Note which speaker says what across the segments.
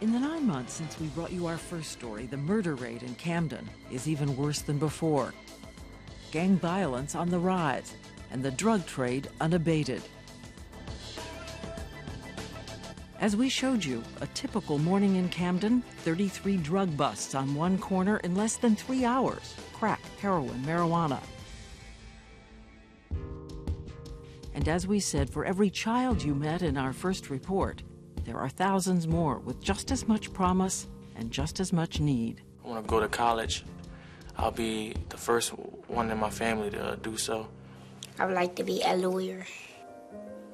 Speaker 1: In the 9 months since we brought you our first story, the murder rate in Camden is even worse than before. Gang violence on the rise, and the drug trade unabated. As we showed you, a typical morning in Camden, 33 drug busts on one corner in less than 3 hours. Crack, heroin, marijuana. And as we said, for every child you met in our first report, there are thousands more with just as much promise and just as much need.
Speaker 2: I want to go to college. I'll be the first one in my family to do so.
Speaker 3: I would like to be a lawyer.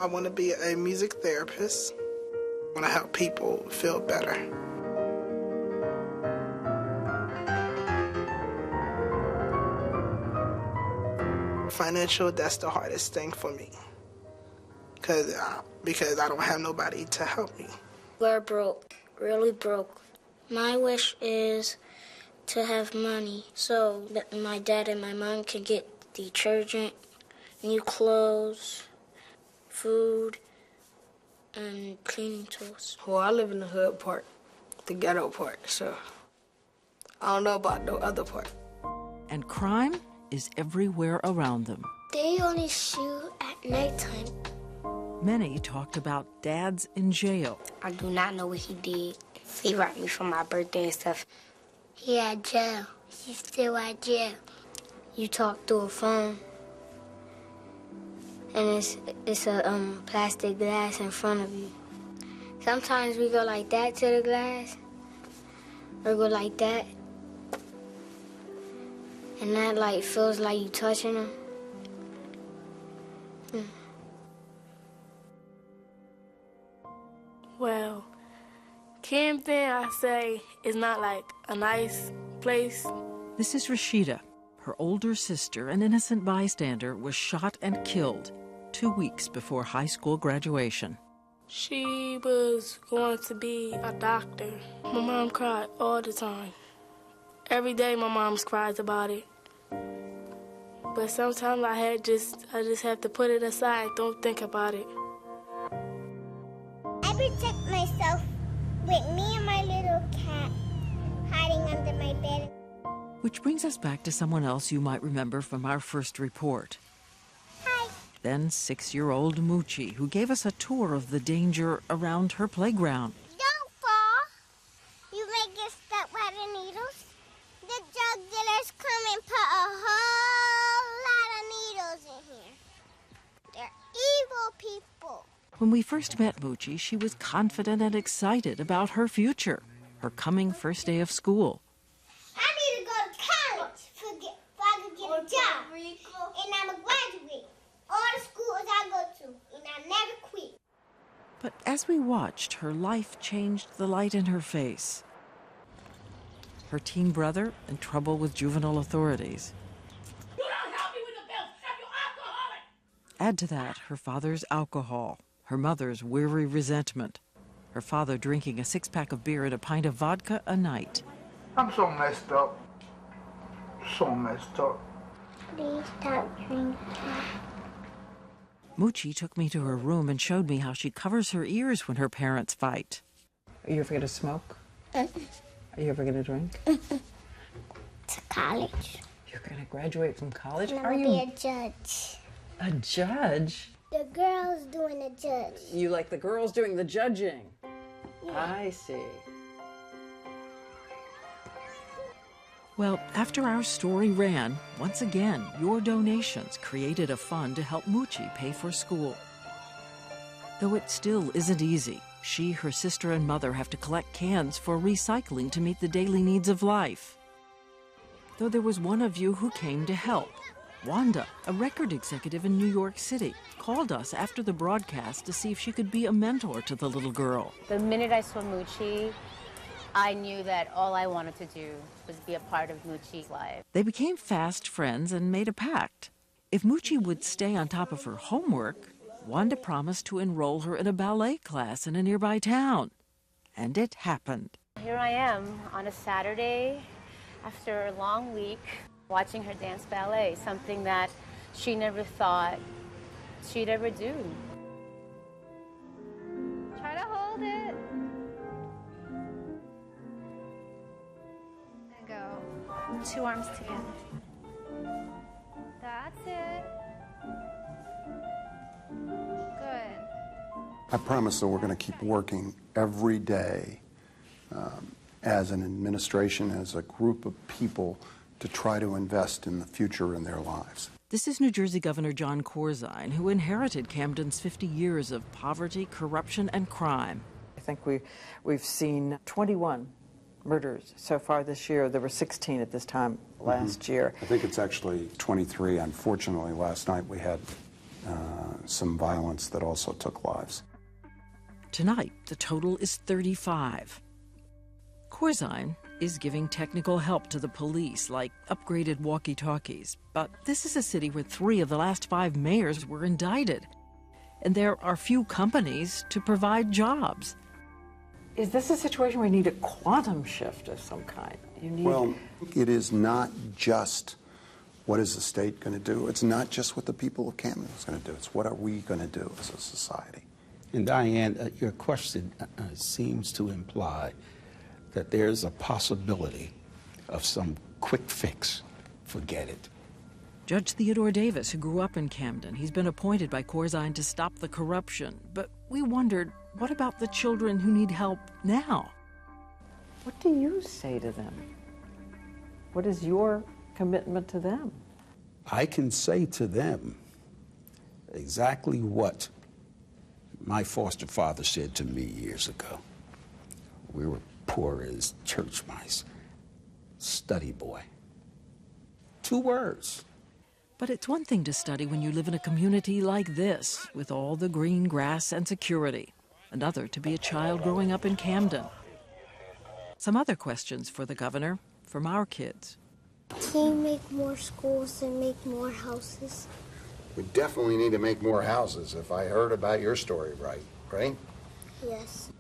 Speaker 4: I want to be a music therapist. I want to help people feel better. Financial, that's the hardest thing for me. Because I don't have nobody to help me.
Speaker 3: We're broke, really broke. My wish is to have money so that my dad and my mom can get detergent, new clothes, food, and cleaning tools.
Speaker 5: Well, I live in the hood part, the ghetto part, so I don't know about no other part.
Speaker 1: And crime is everywhere around them.
Speaker 3: They only shoot at nighttime.
Speaker 1: Many talked about dads in jail.
Speaker 3: I do not know what he did. He wrote me for my birthday and stuff. He at jail. He's still at jail. You talk through a phone, and it's a plastic glass in front of you. Sometimes we go like that to the glass, or go like that, and that like feels like you touching them.
Speaker 5: Well, Camden, I say, is not like a nice place.
Speaker 1: This is Rashida. Her older sister, an innocent bystander, was shot and killed 2 weeks before high school graduation.
Speaker 5: She was going to be a doctor. My mom cried all the time. Every day my mom cries about it. But sometimes I just have to put it aside, don't think about it.
Speaker 6: I protect myself with me and my little cat hiding under my bed.
Speaker 1: Which brings us back to someone else you might remember from our first report.
Speaker 6: Hi.
Speaker 1: Then 6-year-old Moochie, who gave us a tour of the danger around her playground.
Speaker 6: Don't fall. You may get stuck by the needles. The drug dealers come and put a whole lot of needles in here. They're evil people.
Speaker 1: When we first met Moochie, she was confident and excited about her future, her coming first day of school.
Speaker 6: I need to go to college so I can get a job. And I'm a graduate. All the schools I go to, and I never quit.
Speaker 1: But as we watched, her life changed the light in her face. Her teen brother in trouble with juvenile authorities.
Speaker 7: You don't help me with the bills. You're alcoholic.
Speaker 1: Add to that her father's alcohol, her mother's weary resentment, her father drinking a 6-pack of beer and a pint of vodka a night.
Speaker 8: I'm so messed up. So messed up.
Speaker 6: Please stop drinking.
Speaker 1: Moochie took me to her room and showed me how she covers her ears when her parents fight. Are you ever going to smoke? Are you ever going to drink?
Speaker 6: To college.
Speaker 1: You're going to graduate from college?
Speaker 6: And I'm going to be a judge.
Speaker 1: A judge?
Speaker 6: The girls doing the judge.
Speaker 1: You like the girls doing the judging?
Speaker 6: Yeah.
Speaker 1: I see. Well, after our story ran, once again, your donations created a fund to help Moochie pay for school. Though it still isn't easy, she, her sister, and mother have to collect cans for recycling to meet the daily needs of life. Though there was one of you who came to help. Wanda, a record executive in New York City, called us after the broadcast to see if she could be a mentor to the little girl.
Speaker 9: The minute I saw Moochie, I knew that all I wanted to do was be a part of Moochie's life.
Speaker 1: They became fast friends and made a pact. If Moochie would stay on top of her homework, Wanda promised to enroll her in a ballet class in a nearby town. And it happened.
Speaker 9: Here I am on a Saturday after a long week watching her dance ballet, something that she never thought she'd ever do. Try to hold it. 2 arms together. That's it. Good.
Speaker 10: I promise that we're going to keep working every day as an administration, as a group of people, to try to invest in the future in their lives.
Speaker 1: This is New Jersey Governor John Corzine, who inherited Camden's 50 years of poverty, corruption, and crime.
Speaker 11: I think we've seen 21 murders so far this year. There were 16 at this time last year.
Speaker 10: I think it's actually 23. Unfortunately, last night we had some violence that also took lives.
Speaker 1: Tonight, the total is 35. Corzine is giving technical help to the police, like upgraded walkie-talkies. But this is a city where 3 of the last 5 mayors were indicted. And there are few companies to provide jobs.
Speaker 11: Is this a situation where you need a quantum shift of some kind?
Speaker 10: Well, it is not just what is the state going to do. It's not just what the people of Camden is going to do. It's what are we going to do as a society.
Speaker 12: And Diane, your question seems to imply that there's a possibility of some quick fix. Forget it.
Speaker 1: Judge Theodore Davis, who grew up in Camden, he's been appointed by Corzine to stop the corruption. But we wondered, what about the children who need help now?
Speaker 11: What do you say to them? What is your commitment to them?
Speaker 12: I can say to them exactly what my foster father said to me years ago. We were poor as church mice. Study boy. 2 words.
Speaker 1: But it's one thing to study when you live in a community like this, with all the green grass and security. Another to be a child growing up in Camden. Some other questions for the governor from our kids.
Speaker 6: Can you make more schools and make more houses?
Speaker 10: We definitely need to make more houses, if I heard about your story right?
Speaker 6: Yes.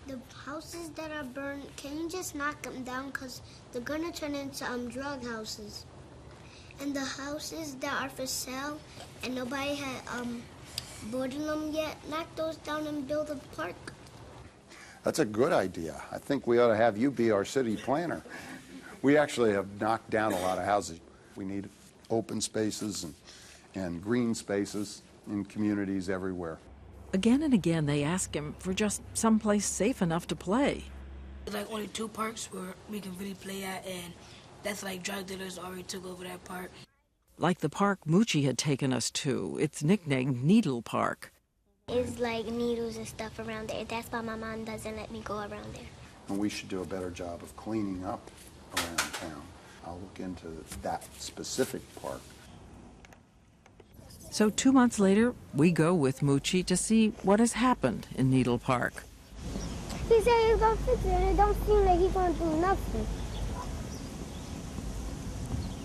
Speaker 6: The houses that are burned, can you just knock them down? Because they're going to turn into drug houses. And the houses that are for sale and nobody had bought them yet, knock those down and build a park.
Speaker 10: That's a good idea. I think we ought to have you be our city planner. We actually have knocked down a lot of houses. We need open spaces and green spaces in communities everywhere.
Speaker 1: Again and again, they ask him for just someplace safe enough to play.
Speaker 13: There's like only 2 parks where we can really play at, and that's like drug dealers already took over that park.
Speaker 1: Like the park Moochie had taken us to. It's nicknamed Needle Park.
Speaker 6: It's like needles and stuff around there. That's why my mom doesn't let me go around there.
Speaker 10: And we should do a better job of cleaning up around town. I'll look into that specific park.
Speaker 1: So 2 months later, we go with Moochie to see what has happened in Needle Park.
Speaker 6: He said he's going to fix it, and it don't seem like he's going to do nothing.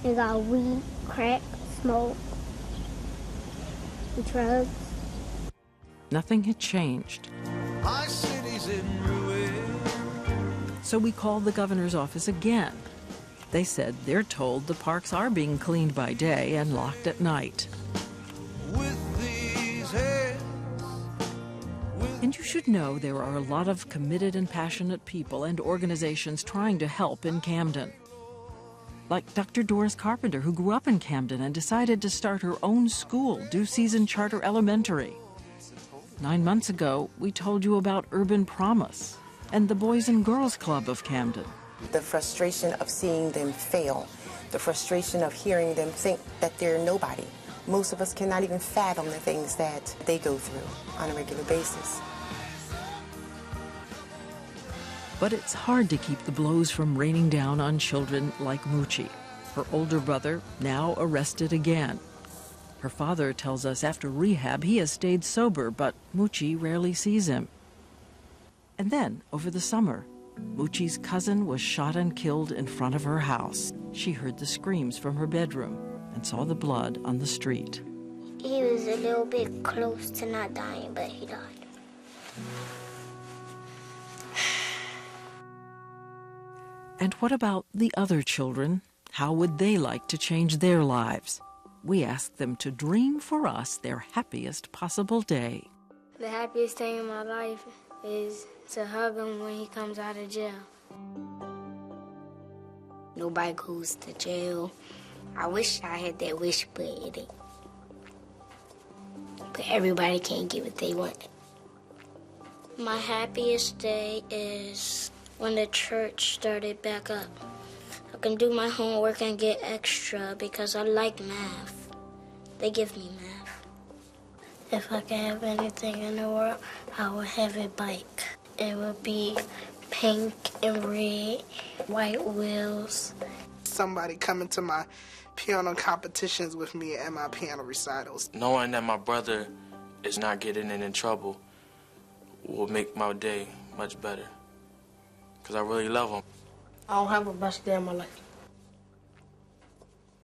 Speaker 6: He got weed, crack, smoke, drugs.
Speaker 1: Nothing had changed.
Speaker 14: My city's in ruin.
Speaker 1: So we called the governor's office again. They said they're told the parks are being cleaned by day and locked at night. And you should know there are a lot of committed and passionate people and organizations trying to help in Camden. Like Dr. Doris Carpenter, who grew up in Camden and decided to start her own school, Due Season Charter Elementary. 9 months ago, we told you about Urban Promise and the Boys and Girls Club of Camden.
Speaker 15: The frustration of seeing them fail, the frustration of hearing them think that they're nobody. Most of us cannot even fathom the things that they go through on a regular basis.
Speaker 1: But it's hard to keep the blows from raining down on children like Moochie, her older brother, now arrested again. Her father tells us after rehab he has stayed sober, but Moochie rarely sees him. And then, over the summer, Moochie's cousin was shot and killed in front of her house. She heard the screams from her bedroom and saw the blood on the street.
Speaker 6: He was a little bit close to not dying, but he died.
Speaker 1: And what about the other children? How would they like to change their lives? We asked them to dream for us their happiest possible day.
Speaker 5: The happiest thing in my life is to hug him when he comes out of jail.
Speaker 3: Nobody goes to jail. I wish I had that wish, but it ain't. But everybody can't get what they want. My happiest day is when the church started back up. I can do my homework and get extra because I like math. They give me math. If I could have anything in the world, I would have a bike. It would be pink and red, white wheels.
Speaker 4: Somebody coming to my piano competitions with me and my piano recitals.
Speaker 2: Knowing that my brother is not getting in trouble will make my day much better. Because I really love him.
Speaker 13: I don't have a best day of my life.